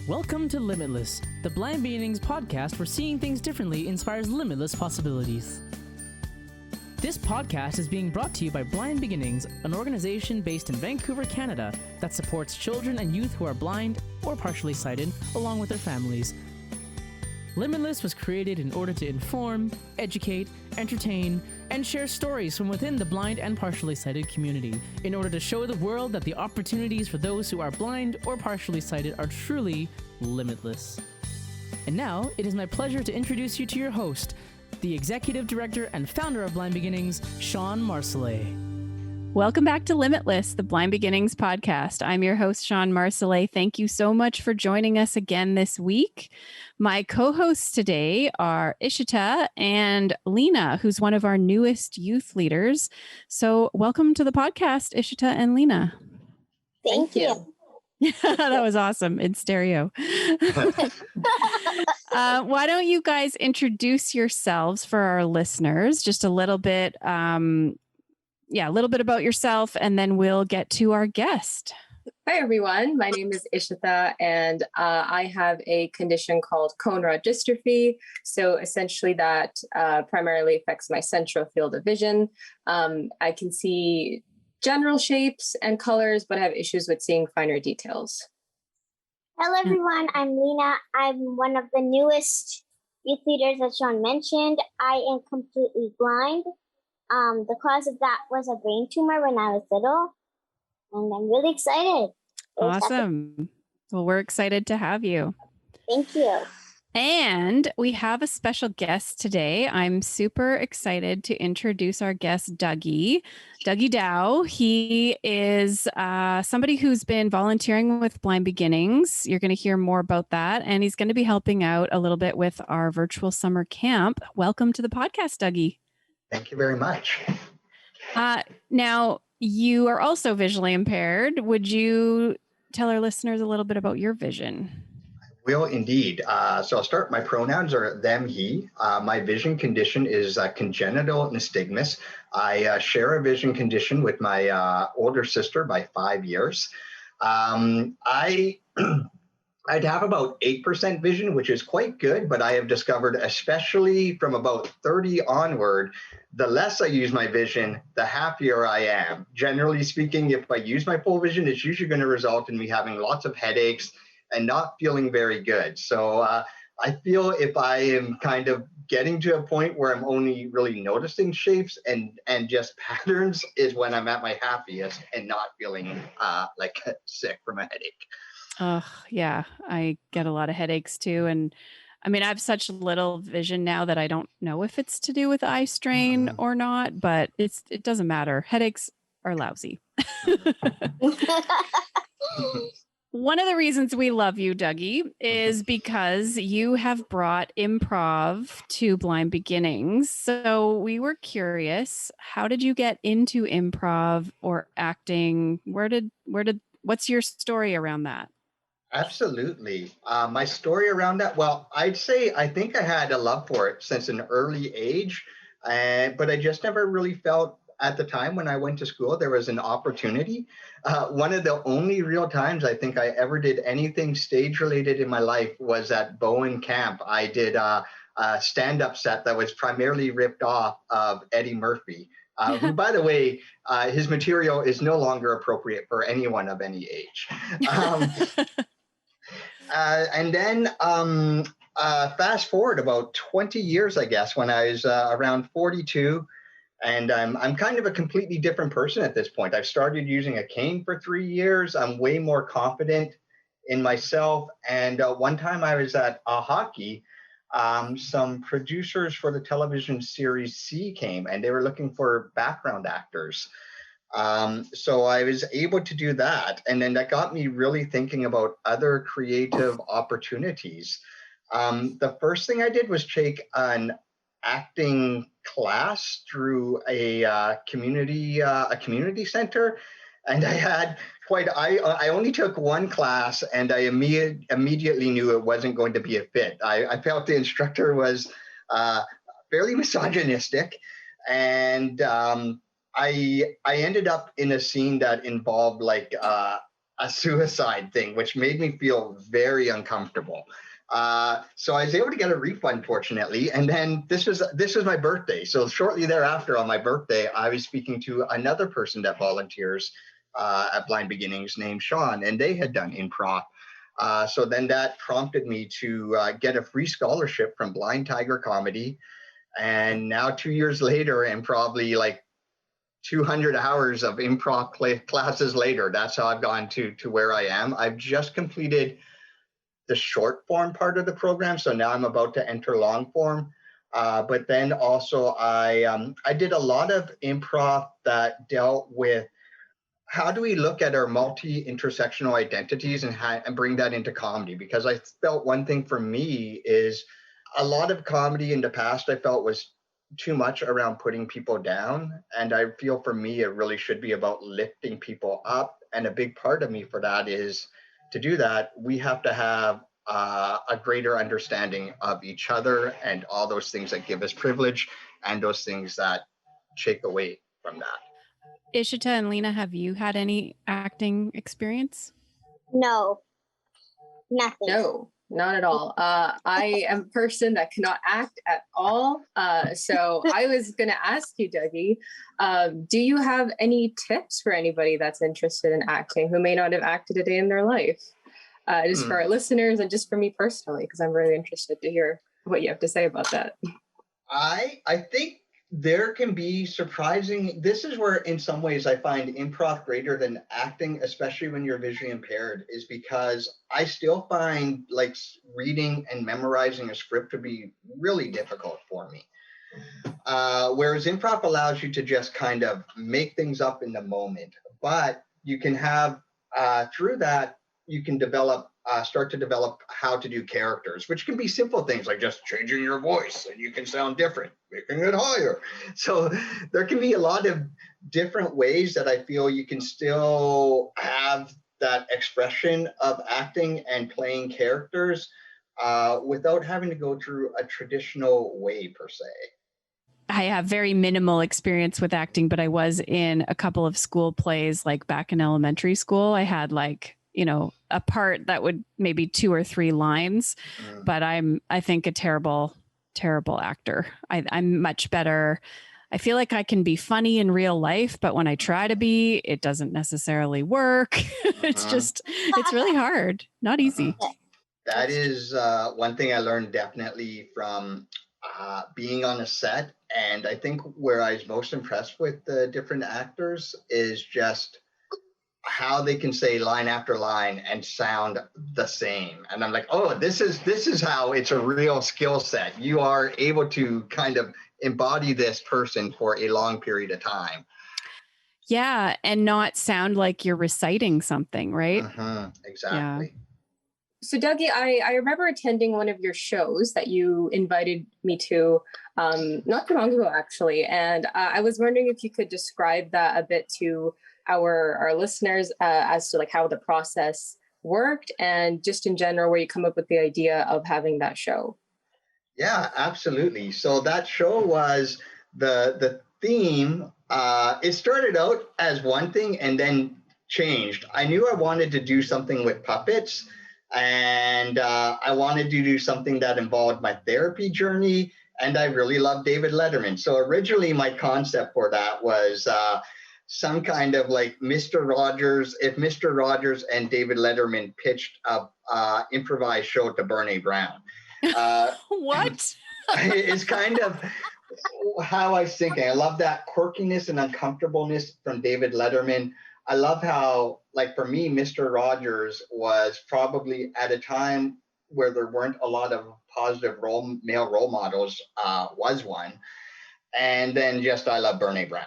Welcome to Limitless, the Blind Beginnings podcast where seeing things differently inspires limitless possibilities. This podcast is being brought to you by Blind Beginnings, an organization based in Vancouver, Canada, that supports children and youth who are blind or partially sighted, along with their families. Limitless was created in order to inform, educate, entertain, and share stories from within the blind and partially sighted community in order to show the world that the opportunities for those who are blind or partially sighted are truly limitless. And now, it is my pleasure to introduce you to your host, the Executive Director and Founder of Blind Beginnings, Shawn Marcellet. Welcome back to Limitless, the Blind Beginnings podcast. I'm your host, Shawn Marcellet. Thank you so much for joining us again this week. My co-hosts today are Ishita and Leena, who's one of our newest youth leaders. So welcome to the podcast, Ishita and Leena. Thank you. That was awesome in stereo. Why don't you guys introduce yourselves for our listeners? Just a little bit, a little bit about yourself, and then we'll get to our guest. Hi, everyone. My name is Ishita, and I have a condition called cone rod dystrophy. So essentially that primarily affects my central field of vision. I can see general shapes and colors, but I have issues with seeing finer details. Hello, everyone. I'm Leena. I'm one of the newest youth leaders that Shawn mentioned. I am completely blind. The cause of that was a brain tumor when I was little, and I'm really excited. Awesome. Well, we're excited to have you. Thank you. And we have a special guest today. I'm super excited to introduce our guest, Dougie Dow. He is somebody who's been volunteering with Blind Beginnings. You're going to hear more about that. And he's going to be helping out a little bit with our virtual summer camp. Welcome to the podcast, Dougie. Thank you very much. Now, you are also visually impaired. Would you tell our listeners a little bit about your vision? I will indeed. So I'll start. My pronouns are them, he. My vision condition is congenital nystagmus. I share a vision condition with my older sister by 5 years. I'd have about 8% vision, which is quite good, but I have discovered, especially from about 30 onward, the less I use my vision, the happier I am. Generally speaking, if I use my full vision, it's usually going to result in me having lots of headaches and not feeling very good. So I feel if I am kind of getting to a point where I'm only really noticing shapes and just patterns is when I'm at my happiest and not feeling like sick from a headache. Oh, yeah. I get a lot of headaches too. And I mean, I have such little vision now that I don't know if it's to do with eye strain or not, but it doesn't matter. Headaches are lousy. One of the reasons we love you, Dougie, is because you have brought improv to Blind Beginnings. So we were curious, how did you get into improv or acting? What's your story around that? Absolutely. My story around that, well, I think I had a love for it since an early age, but I just never really felt at the time when I went to school, there was an opportunity. One of the only real times I think I ever did anything stage related in my life was at Bowen Camp. I did a stand-up set that was primarily ripped off of Eddie Murphy. Who, by the way, his material is no longer appropriate for anyone of any age. And then fast forward about 20 years, I guess, when I was around 42, and I'm kind of a completely different person at this point. I've started using a cane for 3 years. I'm way more confident in myself. And one time I was at hockey. Some producers for the television series C came, and they were looking for background actors. So I was able to do that. And then that got me really thinking about other creative opportunities. The first thing I did was take an acting class through a community center. And I had I only took one class, and I immediately knew it wasn't going to be a fit. I felt the instructor was fairly misogynistic, and I ended up in a scene that involved like a suicide thing, which made me feel very uncomfortable. So I was able to get a refund, fortunately. And then this was my birthday. So shortly thereafter, on my birthday, I was speaking to another person that volunteers at Blind Beginnings named Shawn, and they had done improv. So then that prompted me to get a free scholarship from Blind Tiger Comedy. And now 2 years later, and probably like 200 hours of improv classes later, that's how I've gone to where I am. I've just completed the short form part of the program. So now I'm about to enter long form. But then also I did a lot of improv that dealt with how do we look at our multi-intersectional identities and bring that into comedy? Because I felt one thing for me is a lot of comedy in the past I felt was too much around putting people down. And I feel for me, it really should be about lifting people up. And a big part of me for that is to do that, we have to have a greater understanding of each other and all those things that give us privilege and those things that take away from that. Ishita and Leena, have you had any acting experience? No, nothing. No, not at all. I am a person that cannot act at all. So I was going to ask you, Dougie, do you have any tips for anybody that's interested in acting who may not have acted a day in their life? Just for our listeners and just for me personally, because I'm really interested to hear what you have to say about that. I think there can be surprising, this is where in some ways I find improv greater than acting, especially when you're visually impaired, is because I still find like reading and memorizing a script to be really difficult for me. Whereas improv allows you to just kind of make things up in the moment, but you can have, through that, you can start to develop how to do characters, which can be simple things like just changing your voice and you can sound different, making it higher. So there can be a lot of different ways that I feel you can still have that expression of acting and playing characters without having to go through a traditional way per se. I have very minimal experience with acting, but I was in a couple of school plays, like back in elementary school. I had a part that would maybe 2 or 3 lines, but I think a terrible actor. I'm much better. I feel like I can be funny in real life, but when I try to be, it doesn't necessarily work. It's really hard. Not easy. That is one thing I learned definitely from being on a set. And I think where I was most impressed with the different actors is just how they can say line after line and sound the same. And I'm like, oh, this is how it's a real skill set. You are able to kind of embody this person for a long period of time. Yeah. And not sound like you're reciting something, right? Exactly. Yeah. So Dougie, I remember attending one of your shows that you invited me to not too long ago, actually. And I was wondering if you could describe that a bit to our listeners as to like how the process worked and just in general where you come up with the idea of having that show. Yeah, absolutely. So that show was the theme. It started out as one thing and then changed. I knew I wanted to do something with puppets, and I wanted to do something that involved my therapy journey. And I really love David Letterman. So originally my concept for that was some kind of like Mr. Rogers, if Mr. Rogers and David Letterman pitched a improvised show to Brene Brown. What? It's kind of how I was thinking. I love that quirkiness and uncomfortableness from David Letterman. I love how, like for me, Mr. Rogers was probably at a time where there weren't a lot of positive male role models, was one. And then just I love Brene Brown.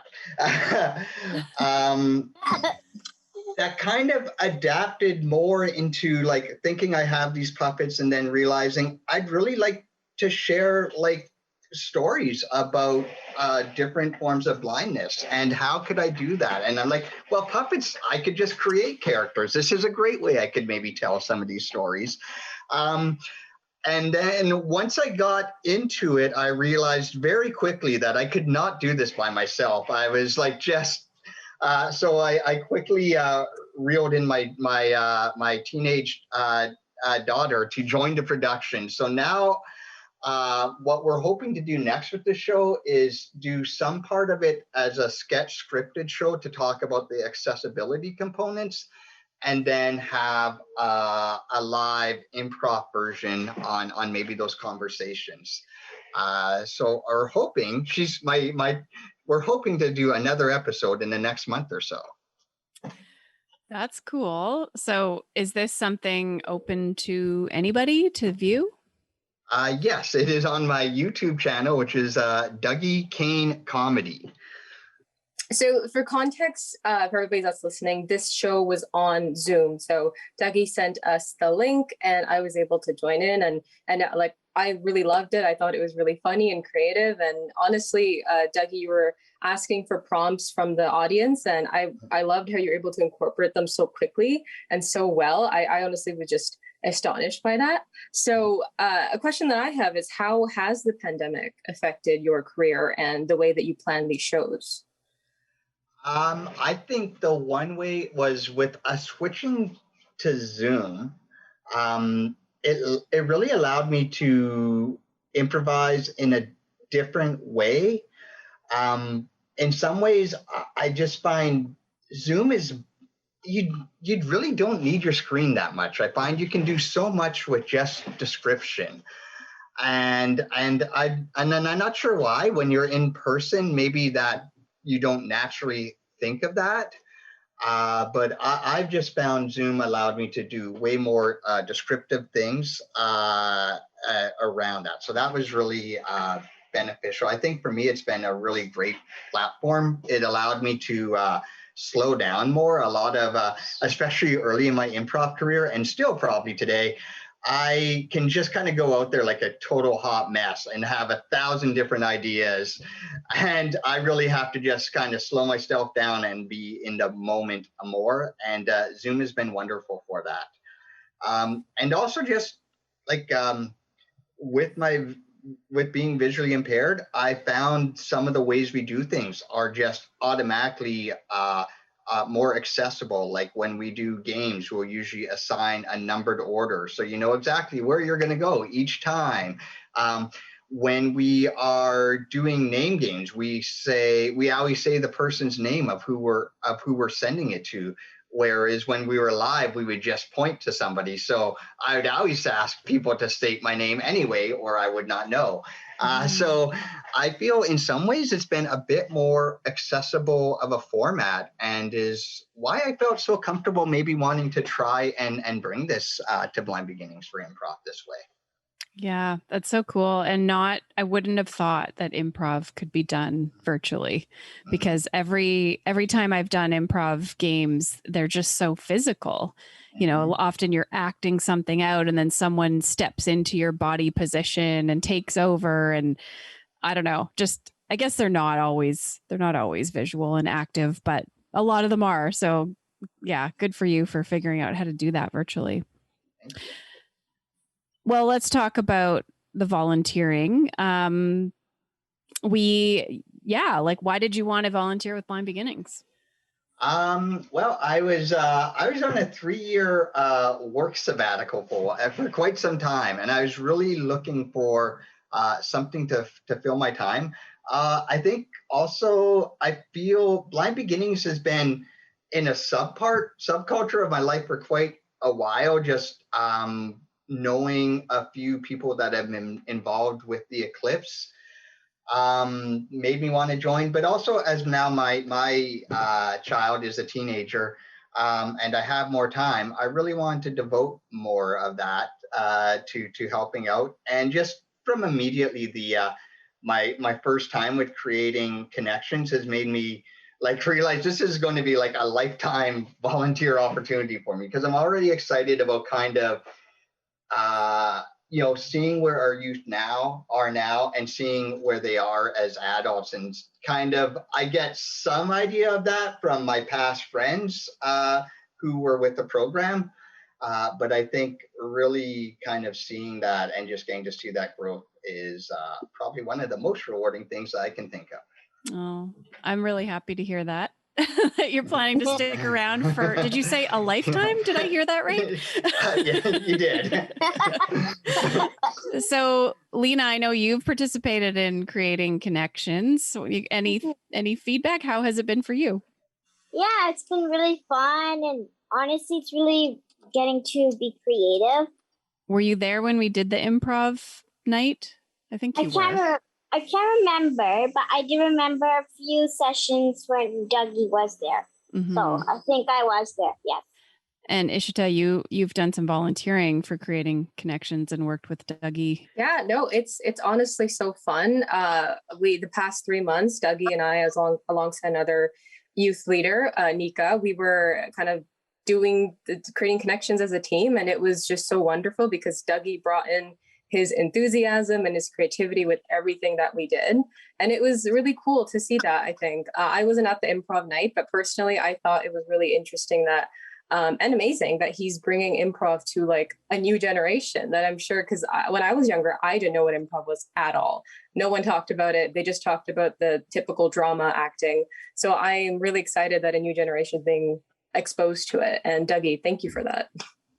That kind of adapted more into like thinking I have these puppets and then realizing I'd really like to share like stories about different forms of blindness and how could I do that? And I'm like, well, puppets, I could just create characters. This is a great way I could maybe tell some of these stories. And then once I got into it, I realized very quickly that I could not do this by myself. I was like, so I quickly reeled in my teenage daughter to join the production. So now what we're hoping to do next with the show is do some part of it as a sketch scripted show to talk about the accessibility components, and then have a live improv version on maybe those conversations. So we're hoping we're hoping to do another episode in the next month or so. That's cool. So is this something open to anybody to view? Yes, it is on my YouTube channel, which is Dougie Kane Comedy. So for context, for everybody that's listening, this show was on Zoom. So Dougie sent us the link and I was able to join in, and like, I really loved it. I thought it was really funny and creative. And honestly, Dougie, you were asking for prompts from the audience, and I loved how you're able to incorporate them so quickly and so well. I honestly was just astonished by that. So a question that I have is, how has the pandemic affected your career and the way that you plan these shows? I think the one way was with us switching to Zoom. It really allowed me to improvise in a different way. In some ways, I just find Zoom is you really don't need your screen that much. I find you can do so much with just description. And then I'm not sure why, when you're in person, maybe that you don't naturally think of that. But I've just found Zoom allowed me to do way more descriptive things around that. So that was really beneficial. I think for me, it's been a really great platform. It allowed me to slow down more. A lot of, especially early in my improv career, and still probably today, I can just kind of go out there like a total hot mess and have 1,000 different ideas. And I really have to just kind of slow myself down and be in the moment more. And Zoom has been wonderful for that. And also just like with being visually impaired, I found some of the ways we do things are just automatically more accessible. Like when we do games, we'll usually assign a numbered order, so you know exactly where you're going to go each time. When we are doing name games, we always say the person's name of who we're sending it to. Whereas when we were live, we would just point to somebody. So I would always ask people to state my name anyway, or I would not know. So I feel in some ways it's been a bit more accessible of a format, and is why I felt so comfortable maybe wanting to try and bring this to Blind Beginnings for Improv this way. Yeah, that's so cool. And I wouldn't have thought that improv could be done virtually, because every time I've done improv games, they're just so physical. You know, often you're acting something out and then someone steps into your body position and takes over. And I don't know, just, I guess they're not always visual and active, but a lot of them are. So yeah, good for you for figuring out how to do that virtually. Well, let's talk about the volunteering. Why did you want to volunteer with Blind Beginnings? Well, I was on a 3-year work sabbatical for quite some time, and I was really looking for something to fill my time. I think also I feel Blind Beginnings has been in a subculture of my life for quite a while. Just knowing a few people that have been involved with the eclipse made me want to join. But also, as now my child is a teenager and I have more time, I really wanted to devote more of that to helping out. And just from immediately my first time with creating connections has made me like realize this is going to be like a lifetime volunteer opportunity for me, because I'm already excited about kind of seeing where our youth are now and seeing where they are as adults. And kind of, I get some idea of that from my past friends who were with the program. But I think really kind of seeing that and just getting to see that growth is probably one of the most rewarding things that I can think of. Oh, I'm really happy to hear that. that you're planning to stick around for, did you say a lifetime? Did I hear that right? Yeah, you did. So, Leena, I know you've participated in creating connections. So any feedback? How has it been for you? Yeah, it's been really fun, and honestly, it's really getting to be creative. Were you there when we did the improv night? I think you were. I can't remember, but I do remember a few sessions when Dougie was there. Mhm. So I think I was there. Yes. And Ishita, you've done some volunteering for creating connections and worked with Dougie. Yeah, no, it's honestly so fun. The past 3 months, Dougie and I, alongside another youth leader, Nika, we were kind of creating connections as a team, and it was just so wonderful because Dougie brought in his enthusiasm and his creativity with everything that we did, and it was really cool to see that. I think I wasn't at the improv night, but personally, I thought it was really interesting that. And amazing that he's bringing improv to like a new generation that I'm sure, because when I was younger, I didn't know what improv was at all. No one talked about it. They just talked about the typical drama acting. So I'm really excited that a new generation is being exposed to it. And Dougie, thank you for that.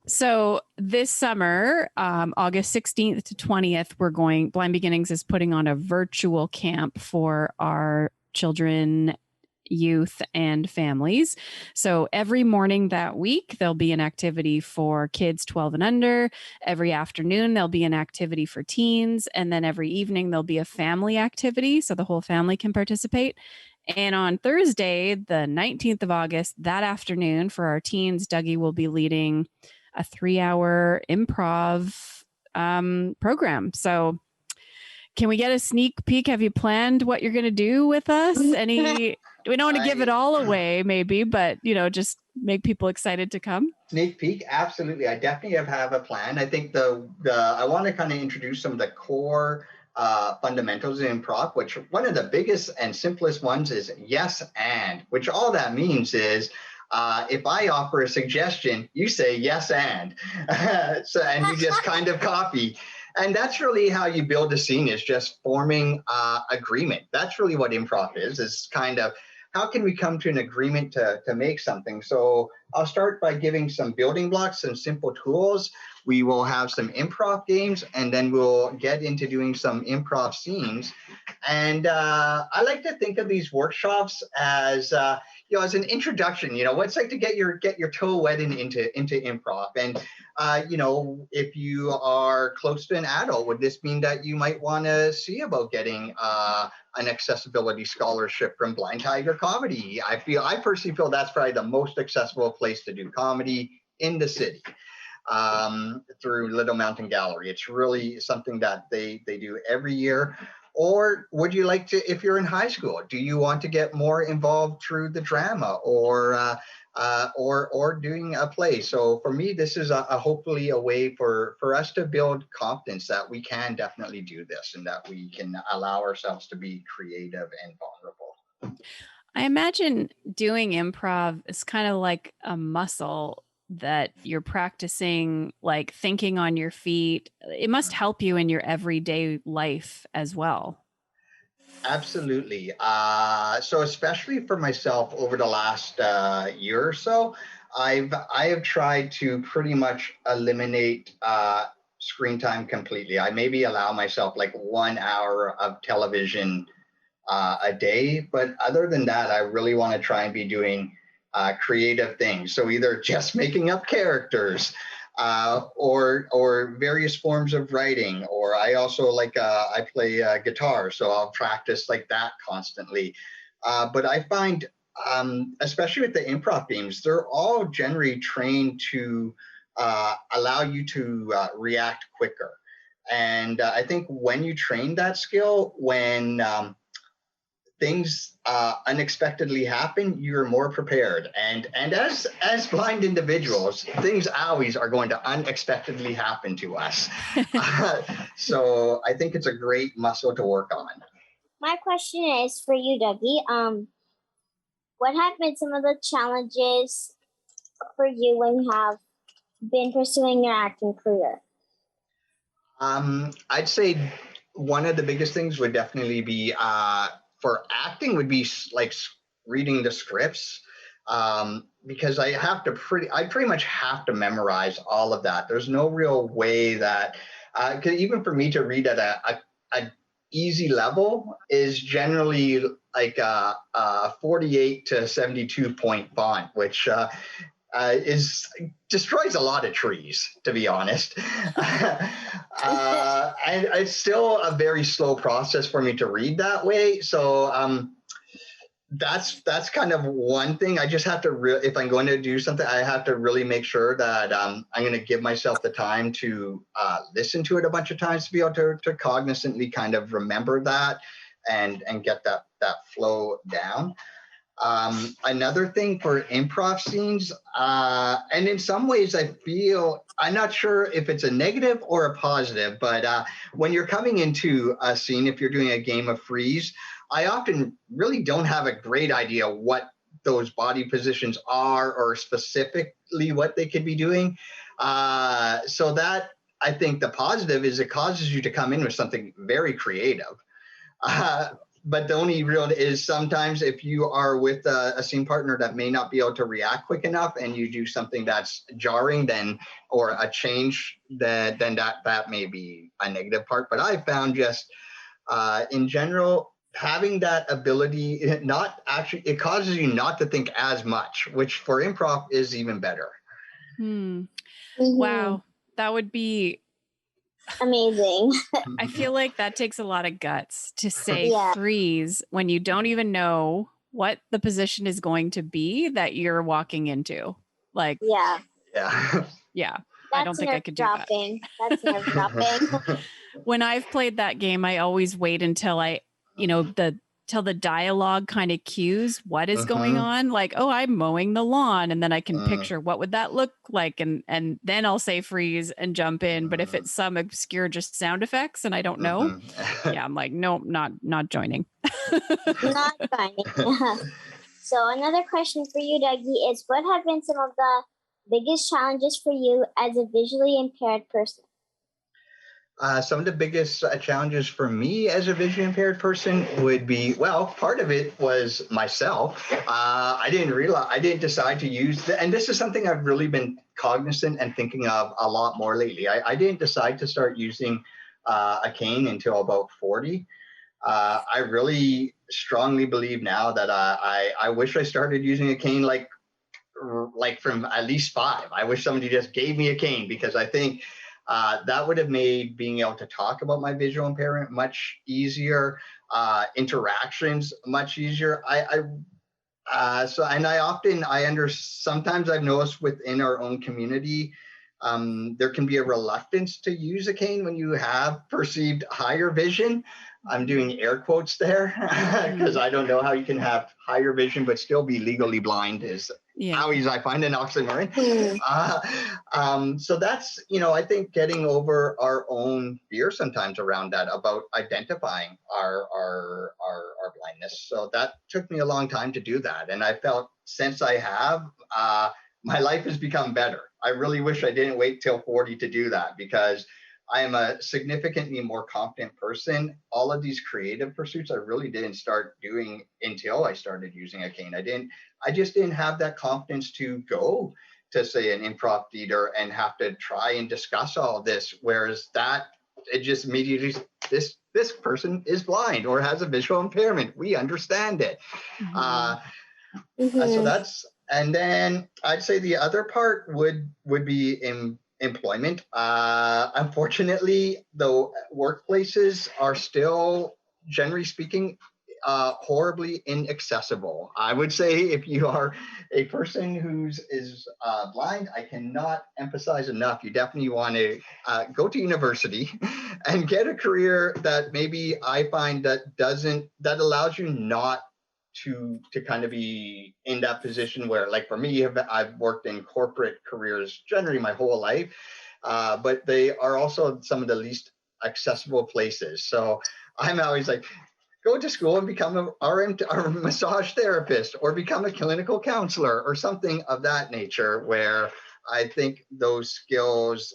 So this summer, August 16th to 20th, Blind Beginnings is putting on a virtual camp for our children, youth, and families. So every morning that week, there'll be an activity for kids 12 and under. Every afternoon, there'll be an activity for teens. And then every evening, there'll be a family activity so the whole family can participate. And on Thursday, the 19th of August, that afternoon for our teens, Dougie will be leading a 3-hour improv program. So can we get a sneak peek? Have you planned what you're going to do with us? We don't want to give it all away, maybe, but, just make people excited to come. Sneak peek, absolutely. I definitely have a plan. I think I want to kind of introduce some of the core fundamentals in improv, which one of the biggest and simplest ones is yes and, which all that means is if I offer a suggestion, you say yes and. And you just kind of copy. And that's really how you build a scene, is just forming agreement. That's really what improv is kind of how can we come to an agreement to make something. So I'll start by giving some building blocks, some simple tools. We will have some improv games, and then we'll get into doing some improv scenes. And I like to think of these workshops as as an introduction. What it's like to get your toe wet into improv. And if you are close to an adult, would this mean that you might want to see about getting an accessibility scholarship from Blind Tiger Comedy? I personally feel that's probably the most accessible place to do comedy in the city, through Little Mountain Gallery. It's really something that they do every year. Or would you like to, if you're in high school, do you want to get more involved through the drama or doing a play? So for me, this is hopefully a way for us to build confidence that we can definitely do this and that we can allow ourselves to be creative and vulnerable. I imagine doing improv is kind of like a muscle that you're practicing, like thinking on your feet. It must help you in your everyday life as well. Absolutely. So especially for myself over the last year or so, I have tried to pretty much eliminate screen time completely. I maybe allow myself like 1 hour of television a day, but other than that, I really want to try and be doing creative things. So either just making up characters, or various forms of writing, or I also I play guitar, so I'll practice like that constantly. But I find, especially with the improv games, they're all generally trained to allow you to react quicker. And I think when you train that skill, when things unexpectedly happen, you're more prepared. And as blind individuals, things always are going to unexpectedly happen to us. So I think it's a great muscle to work on. My question is for you, Dougie. What have been some of the challenges for you when you have been pursuing your acting career? I'd say one of the biggest things would definitely be for acting would be like reading the scripts, because I pretty much have to memorize all of that. There's no real way that, 'cause even for me to read at a easy level is generally like a 48 to 72 point font, which destroys a lot of trees, to be honest. And it's still a very slow process for me to read that way. So that's kind of one thing. I just have to if I'm going to do something, I have to really make sure that I'm going to give myself the time to listen to it a bunch of times to be able to cognizantly kind of remember that and get that flow down. Another thing for improv scenes, and in some ways I feel, I'm not sure if it's a negative or a positive, but when you're coming into a scene, if you're doing a game of freeze, I often really don't have a great idea what those body positions are or specifically what they could be doing. So that, I think the positive is it causes you to come in with something very creative. But the only real is sometimes if you are with a scene partner that may not be able to react quick enough and you do something that's jarring, then, or a change, then that may be a negative part. But I found just in general, having that ability, it causes you not to think as much, which for improv is even better. Wow. That would be amazing. I feel like that takes a lot of guts to say freeze when you don't even know what the position is going to be that you're walking into. Like, yeah. I don't think I could do that. That's nerve dropping. When I've played that game, I always wait until till the dialogue kind of cues what is going on. Like, oh, I'm mowing the lawn, and then I can picture what would that look like, and then I'll say freeze and jump in. But if it's some obscure just sound effects and I don't know, I'm like, nope, not joining. Not joining. So another question for you, Dougie, is what have been some of the biggest challenges for you as a visually impaired person? Some of the biggest challenges for me as a visually impaired person would be, well, part of it was myself. I didn't decide to use, and this is something I've really been cognizant and thinking of a lot more lately. I didn't decide to start using a cane until about 40. I really strongly believe now that I wish I started using a cane like from at least 5. I wish somebody just gave me a cane, because I think that would have made being able to talk about my visual impairment much easier, interactions much easier. Sometimes I've noticed within our own community, there can be a reluctance to use a cane when you have perceived higher vision. I'm doing air quotes there because I don't know how you can have higher vision but still be legally blind how easy I find an oxymoron. So that's, I think getting over our own fear sometimes around that, about identifying our blindness. So that took me a long time to do that. And I felt since I have, my life has become better. I really wish I didn't wait till 40 to do that, because I am a significantly more confident person. All of these creative pursuits I really didn't start doing until I started using a cane. I just didn't have that confidence to go to, say, an improv theater and have to try and discuss all of this. Whereas it just immediately, this person is blind or has a visual impairment. We understand it. So that's, and then I'd say the other part would be in employment. Unfortunately, though, workplaces are still, generally speaking, horribly inaccessible. I would say if you are a person who is blind, I cannot emphasize enough, you definitely want to go to university and get a career that maybe I find that allows you not to kind of be in that position where, like for me, I've worked in corporate careers generally my whole life, but they are also some of the least accessible places. So I'm always like, go to school and become a massage therapist, or become a clinical counselor or something of that nature, where I think those skills,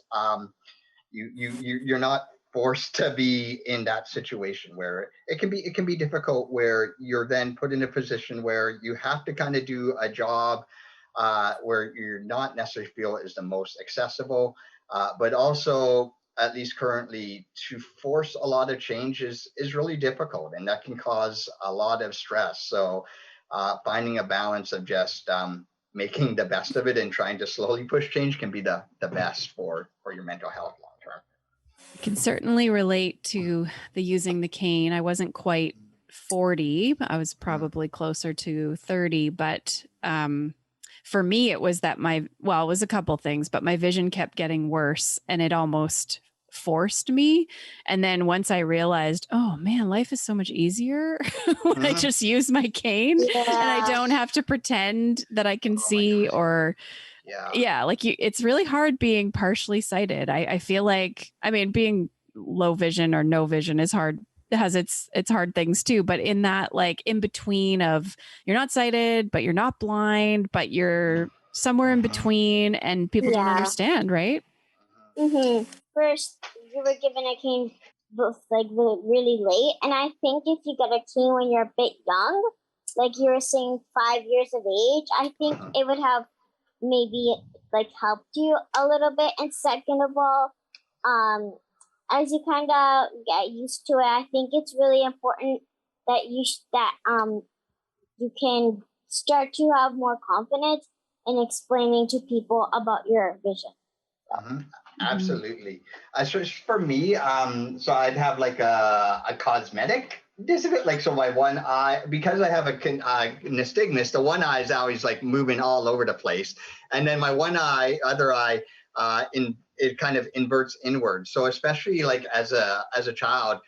you're not forced to be in that situation where it can be difficult, where you're then put in a position where you have to kind of do a job where you're not necessarily feel is the most accessible, but also, at least currently, to force a lot of change is really difficult, and that can cause a lot of stress. So finding a balance of just making the best of it and trying to slowly push change can be the best for your mental health long term. I can certainly relate to the using the cane. I wasn't quite 40. I was probably closer to 30, but for me, it was that it was a couple things, but my vision kept getting worse and it almost forced me. And then once I realized, oh man, life is so much easier when I just use my cane and I don't have to pretend that I can see or like it's really hard being partially sighted. I feel like, I mean, being low vision or no vision is hard. It has its hard things too, but in that, like, in between of you're not sighted, but you're not blind, but you're somewhere in between, and people don't understand, right? First, you were given a cane both like really late, and I think if you get a cane when you're a bit young, like you were saying 5 years of age, I think it would have maybe like helped you a little bit. And second of all, as you kind of get used to it, I think it's really important that you can start to have more confidence in explaining to people about your vision. Absolutely. So for me, so I'd have like a cosmetic disability. Like, so my one eye, because I have a nystagmus, the one eye is always like moving all over the place. And then my other eye, it kind of inverts inward. So especially like as a child,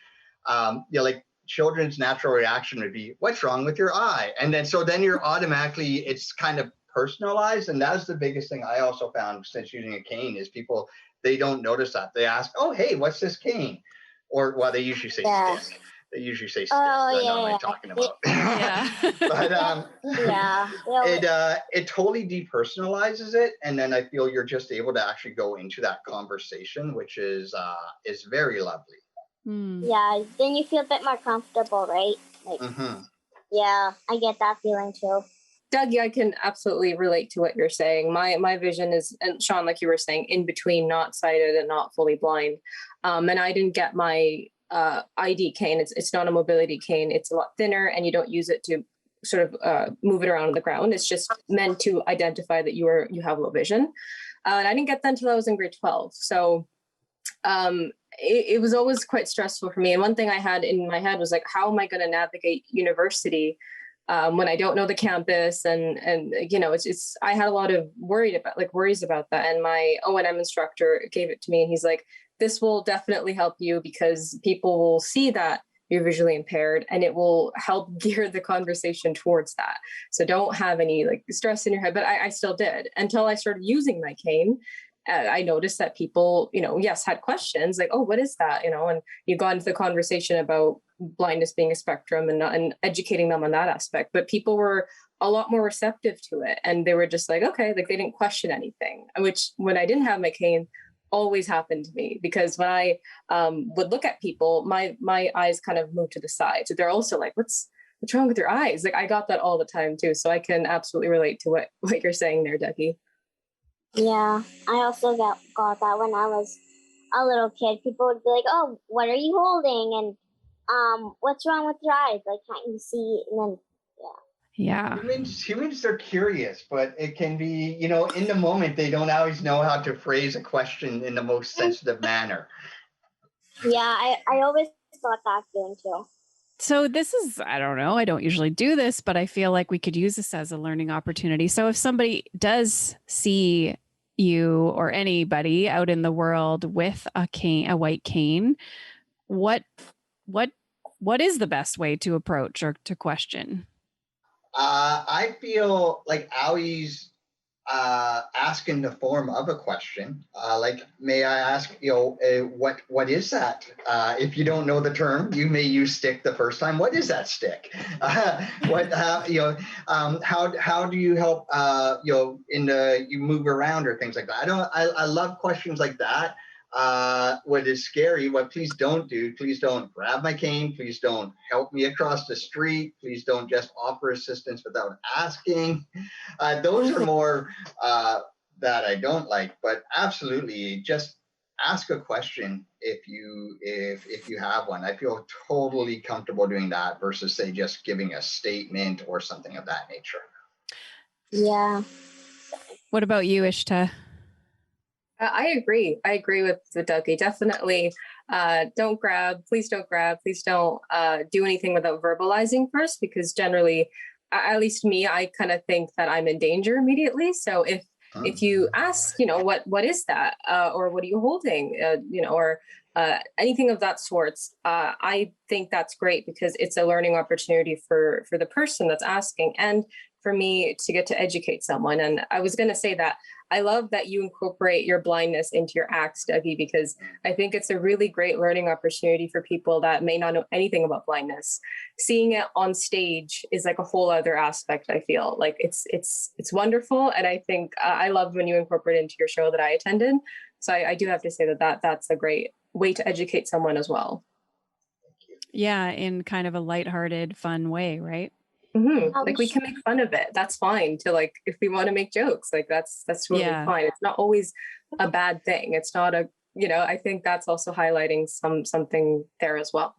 like children's natural reaction would be, what's wrong with your eye? And then you're automatically, it's kind of personalized. And that's the biggest thing I also found since using a cane is people, they don't notice that. They ask, oh, hey, what's this cane? Or, well, they usually say stick. They usually say stick. I know what I'm talking about. But it totally depersonalizes it. And then I feel you're just able to actually go into that conversation, which is very lovely. Yeah, then you feel a bit more comfortable, right? Like, yeah, I get that feeling too. Dougie, I can absolutely relate to what you're saying. My vision is, and Shawn, like you were saying, in between not sighted and not fully blind. And I didn't get my ID cane. It's not a mobility cane. It's a lot thinner, and you don't use it to sort of move it around on the ground. It's just meant to identify that you have low vision. And I didn't get that until I was in grade 12. So it was always quite stressful for me. And one thing I had in my head was like, how am I going to navigate university when I don't know the campus? And it's I had a lot of worries about that. And my O&M instructor gave it to me, and he's like, this will definitely help you because people will see that you're visually impaired, and it will help gear the conversation towards that. So don't have any like stress in your head. But I still did until I started using my cane. I noticed that people, had questions like, oh, what is that? And you got into the conversation about blindness being a spectrum and educating them on that aspect. But people were a lot more receptive to it. And they were just like, okay, like they didn't question anything, which when I didn't have my cane always happened to me, because when I would look at people, my eyes kind of moved to the side. So they're also like, what's wrong with your eyes? Like I got that all the time too. So I can absolutely relate to what you're saying there, Dougie. Yeah, I also got that when I was a little kid. People would be like, oh, what are you holding? And what's wrong with your eyes? Like, can't you see? And then, yeah. Humans are curious, but it can be, in the moment, they don't always know how to phrase a question in the most sensitive manner. Yeah, I always thought that feeling too. So this is, I don't know, I don't usually do this, but I feel like we could use this as a learning opportunity. So if somebody does see you or anybody out in the world with a white cane, what is the best way to approach or to question? I feel like always ask in the form of a question. Like, may I ask, what is that? If you don't know the term, you may use stick the first time. What is that stick? How do you help, you move around or things like that? I love questions like that. what is scary, what please don't do, please don't grab my cane, please don't help me across the street, please don't just offer assistance without asking. Those are more that I don't like, but absolutely just ask a question if you have one. I feel totally comfortable doing that versus say just giving a statement or something of that nature. Yeah. What about you, Ishta? I agree. I agree with Dougie. Definitely don't grab. Please don't grab. Please don't do anything without verbalizing first, because generally, at least me, I kind of think that I'm in danger immediately. So if you ask, what is that? Or what are you holding? Or anything of that sort, I think that's great because it's a learning opportunity for the person that's asking and for me to get to educate someone. And I was going to say that I love that you incorporate your blindness into your acts, Dougie, because I think it's a really great learning opportunity for people that may not know anything about blindness. Seeing it on stage is like a whole other aspect. I feel like it's wonderful, and I think I love when you incorporate it into your show that I attended. So I do have to say that's a great way to educate someone as well. Yeah, in kind of a lighthearted, fun way, right? Mm-hmm. Like we can make fun of it. That's fine. To like, if we want to make jokes, like that's totally fine. It's not always a bad thing. It's not a, I think that's also highlighting something there as well.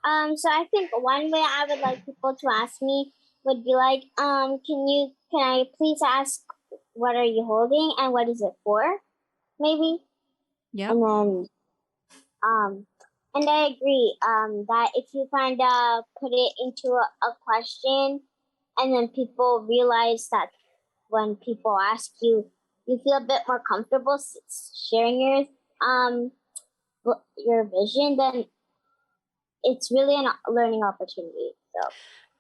So I think one way I would like people to ask me would be like, can I please ask, what are you holding and what is it for? Maybe. Yeah. And then, and I agree that if you kind of put it into a question and then people realize that when people ask you, you feel a bit more comfortable sharing your vision, then it's really a learning opportunity. So.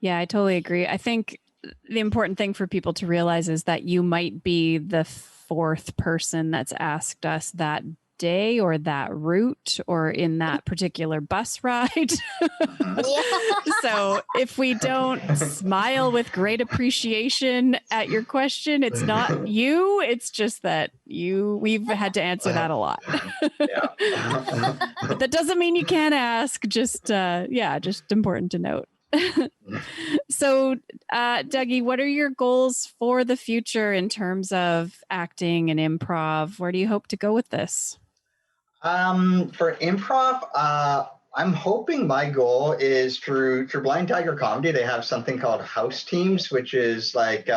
Yeah, I totally agree. I think the important thing for people to realize is that you might be the fourth person that's asked us that day or that route or in that particular bus ride. So if we don't smile with great appreciation at your question, it's not you, it's just that we've had to answer that a lot. But that doesn't mean you can't ask, just important to note. So, Dougie, what are your goals for the future in terms of acting and improv? Where do you hope to go with this? For improv, I'm hoping my goal is through Blind Tiger Comedy. They have something called house teams, which is like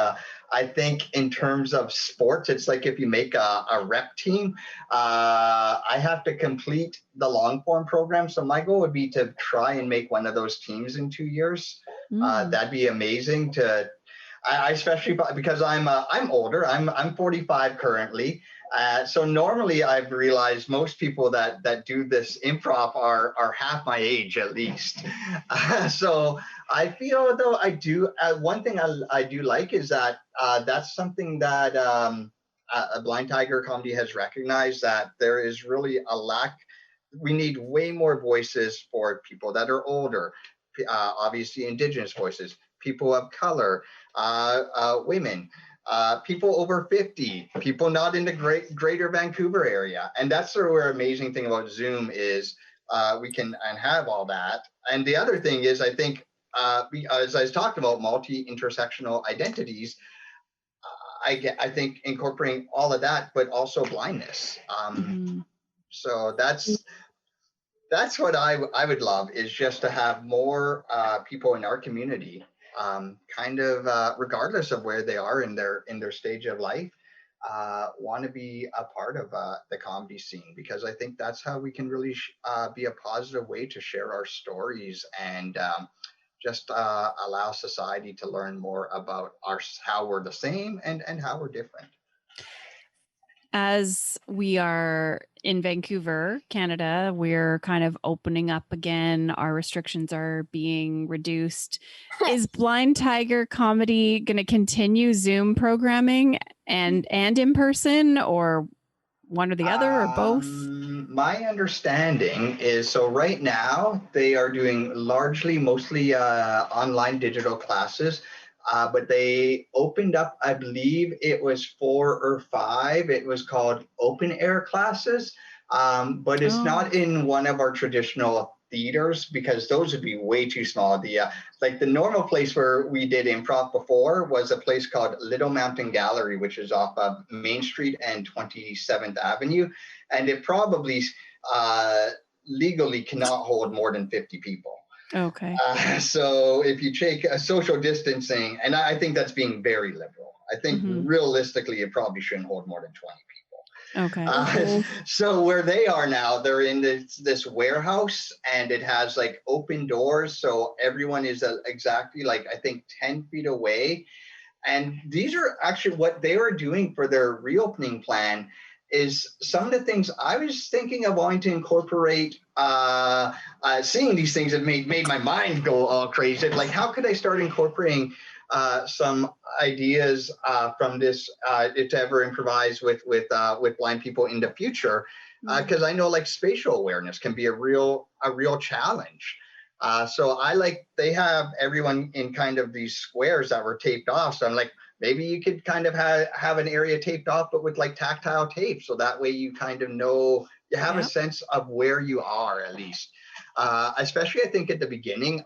I think in terms of sports, it's like if you make a rep team. I have to complete the long form program, so my goal would be to try and make one of those teams in 2 years. That'd be amazing to. I especially because I'm older. I'm 45 currently. So normally I've realized most people that do this improv are half my age at least. So I feel though I do one thing I do like is that that's something that a Blind Tiger Comedy has recognized, that there is really a lack. We need way more voices for people that are older, obviously Indigenous voices, people of color, women. People over 50, people not in the greater Vancouver area. And that's sort of where amazing thing about Zoom is we can and have all that. And the other thing is, I think, as I was talking about multi-intersectional identities, I think incorporating all of that, but also blindness. So that's what I would love, is just to have more people in our community kind of regardless of where they are in their stage of life, want to be a part of the comedy scene, because I think that's how we can really be a positive way to share our stories and just allow society to learn more about how we're the same and how we're different. As we are in Vancouver, Canada, we're kind of opening up again. Our restrictions are being reduced. Is Blind Tiger Comedy going to continue Zoom programming and in person, or one or the other, or both? My understanding is, so right now they are doing mostly online digital classes. But they opened up, I believe it was 4 or 5. It was called open air classes. but it's Oh. not in one of our traditional theaters because those would be way too small. Like the normal place where we did improv before was a place called Little Mountain Gallery, which is off of Main Street and 27th Avenue, and it probably legally cannot hold more than 50 people. Okay. So if you take a social distancing, and I think that's being very liberal. I think realistically, it probably shouldn't hold more than 20 people. Okay. So where they are now, they're in this warehouse, and it has like open doors. So everyone is exactly like, I think 10 feet away. And these are actually what they were doing for their reopening plan is some of the things I was thinking of wanting to incorporate. Seeing these things have made my mind go all crazy. Like, how could I start incorporating some ideas from this to ever improvise with blind people in the future? Because I know like spatial awareness can be a real challenge. So they have everyone in kind of these squares that were taped off. So I'm like, maybe you could kind of have an area taped off, but with like tactile tape. So that way you kind of know, you have a sense of where you are at least. Especially I think at the beginning,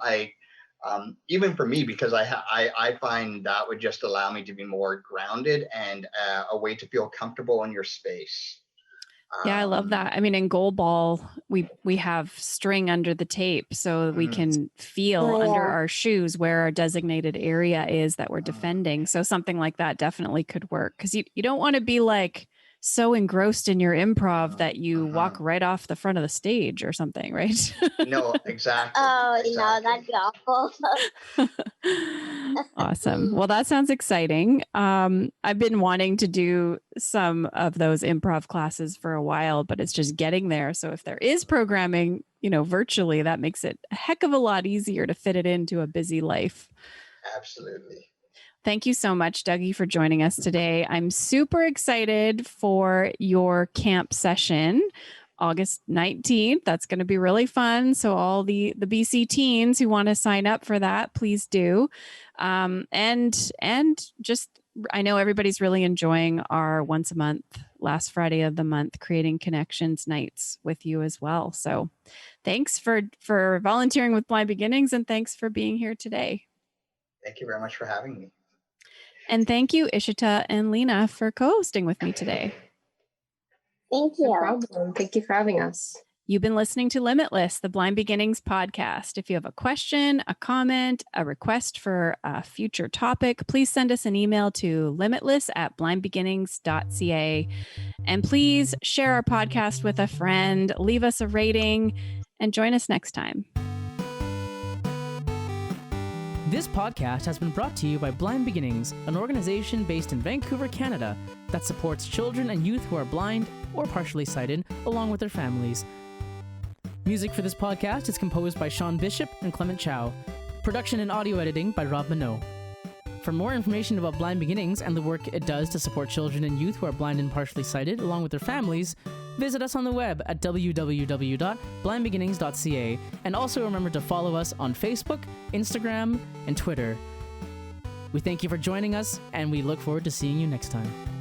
even for me, because I find that would just allow me to be more grounded and a way to feel comfortable in your space. Yeah, I love that. I mean, in goal ball, we have string under the tape so we can feel under our shoes where our designated area is that we're defending. So something like that definitely could work because you don't want to be like so engrossed in your improv that you walk right off the front of the stage or something, right? No, exactly. Oh, no, that'd be awful. Awesome. Well, that sounds exciting. I've been wanting to do some of those improv classes for a while, but it's just getting there. So if there is programming, virtually, that makes it a heck of a lot easier to fit it into a busy life. Absolutely. Thank you so much, Dougie, for joining us today. I'm super excited for your camp session, August 19th. That's going to be really fun. So all the BC teens who want to sign up for that, please do. And just, I know everybody's really enjoying our once a month, last Friday of the month, Creating Connections nights with you as well. So thanks for volunteering with Blind Beginnings, and thanks for being here today. Thank you very much for having me. And thank you, Ishita and Leena, for co-hosting with me today. Thank you. No problem. Thank you for having us. You've been listening to Limitless, the Blind Beginnings podcast. If you have a question, a comment, a request for a future topic, please send us an email to limitless@blindbeginnings.ca. And please share our podcast with a friend, leave us a rating, and join us next time. This podcast has been brought to you by Blind Beginnings, an organization based in Vancouver, Canada, that supports children and youth who are blind or partially sighted, along with their families. Music for this podcast is composed by Shawn Bishop and Clement Chow. Production and audio editing by Rob Minot. For more information about Blind Beginnings and the work it does to support children and youth who are blind and partially sighted, along with their families, visit us on the web at www.blindbeginnings.ca, and also remember to follow us on Facebook, Instagram, and Twitter. We thank you for joining us, and we look forward to seeing you next time.